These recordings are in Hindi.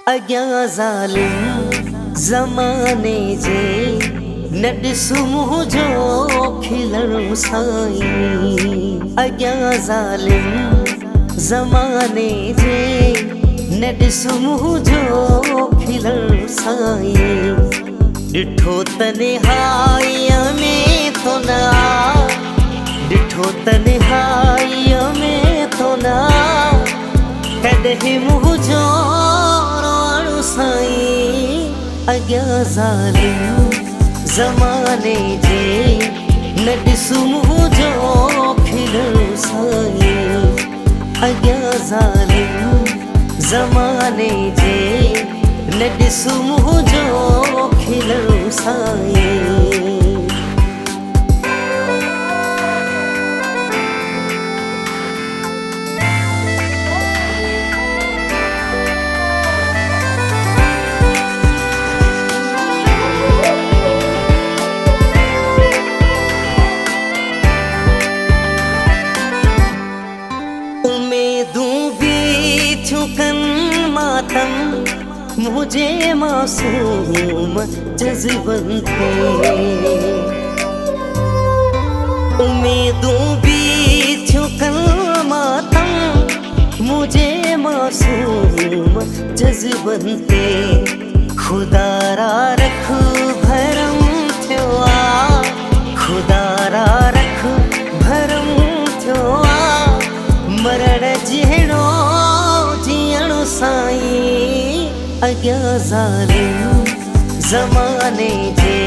अॻियां ज़ालिम ज़माने जे न ॾिसु मुंहिंजो खिलणु साईं। अॻियां ज़ालिम ज़माने जे न ॾिसु मुंहिंजो खिलणु साईं। ॾिठो तन्हाईअ में तो न ॾिठो तन्हाईअ में तो न कॾहिं मुंहिंजो रोअणु साईं। अॻियां ज़ालिम ज़माने जे न ॾिसु मुंहिंजो खिलणु साईं। अॻियां ज़ालिम ज़माने जे न ॾिसु मुंहिंजो खिलणु साईं। मातम मुझे मासूम जज्बन थे, उम्मीदों भी छुकन मातम मुझे मासूम जज्बन थे। खुदा रा रख भरम थियो आ, खुदा रा रख भरम थियो आ, मरण जहिड़ो जीअणु साईं। अॻियां ज़ालिम ज़माने जे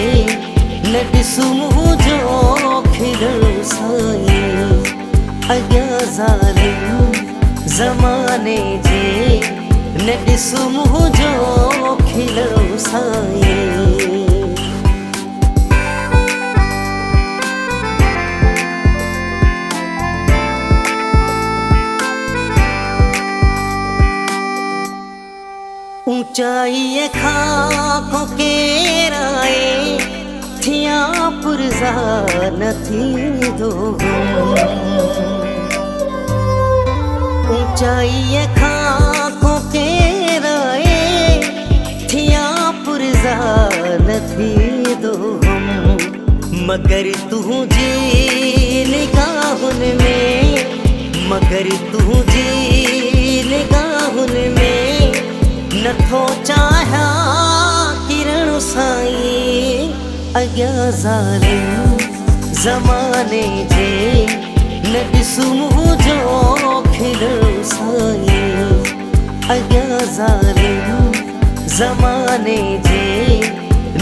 न ॾिसु मुंहिंजो खिलणु साईं। अॻियां ज़ालिम ज़माने जे न ॾिसु मुंहिंजो खिलणु साईं। ऊंचाई खां को केराए थिया पुरज़ा न थींदो। ऊंचाई खां को केराए थिया पुरज़ा न थींदो। मगर तुंहिंजी निगाहुनि में, मगर तुंहिंजी निगाहुनि में नथो चाहियां किरणु साईं। अॻियां ज़ालिम ज़माने जे न ॾिसु मुंहिंजो खिलणु साईं। अॻियां ज़ालिम ज़माने जे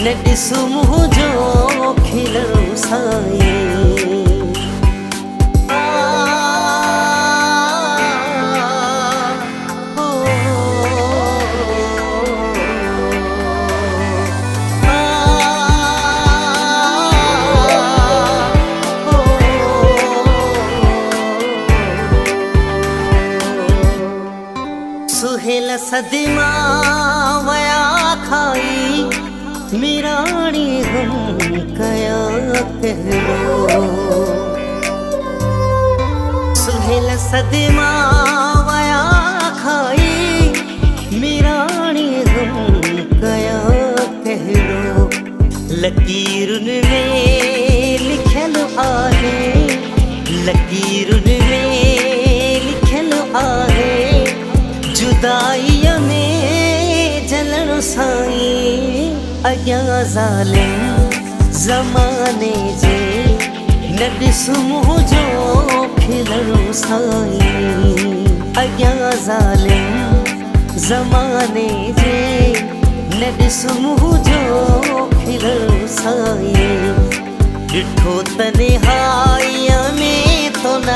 न ॾिसु मुंहिंजो खिलणु साईं। सुहेल सदमा वया खाई मिराणी हम कया कहलो। सुहेल सदमा वया खाई मिराणी हम कया कहलो। लकीरुनि में लिखियल आहे, लकीरुनि में लिखियल आहे, जुदाईअ में जलणु साईं। अॻियां ज़ालिम ज़माने जे न ॾिसु मुंहिंजो खिलणु साईं। अॻियां ज़ालिम ज़माने जे न ॾिसु मुंहिंजो खिलणु साईं। ॾिठो तन्हाईअ में तो न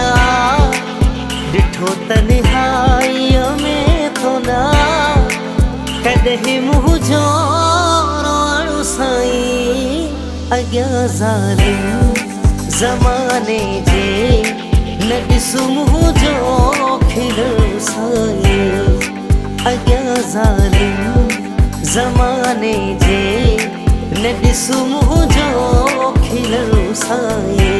ॾिठो तन्हाईअ में तो न कॾहिं मुंहिंजो रोअणु साईं। अॻियां ज़ालिम ज़माने जे न ॾिसु मुंहिंजो खिलणु साईं। अॻियां ज़ालिम ज़माने जे न ॾिसु मुंहिंजो खिलणु साईं।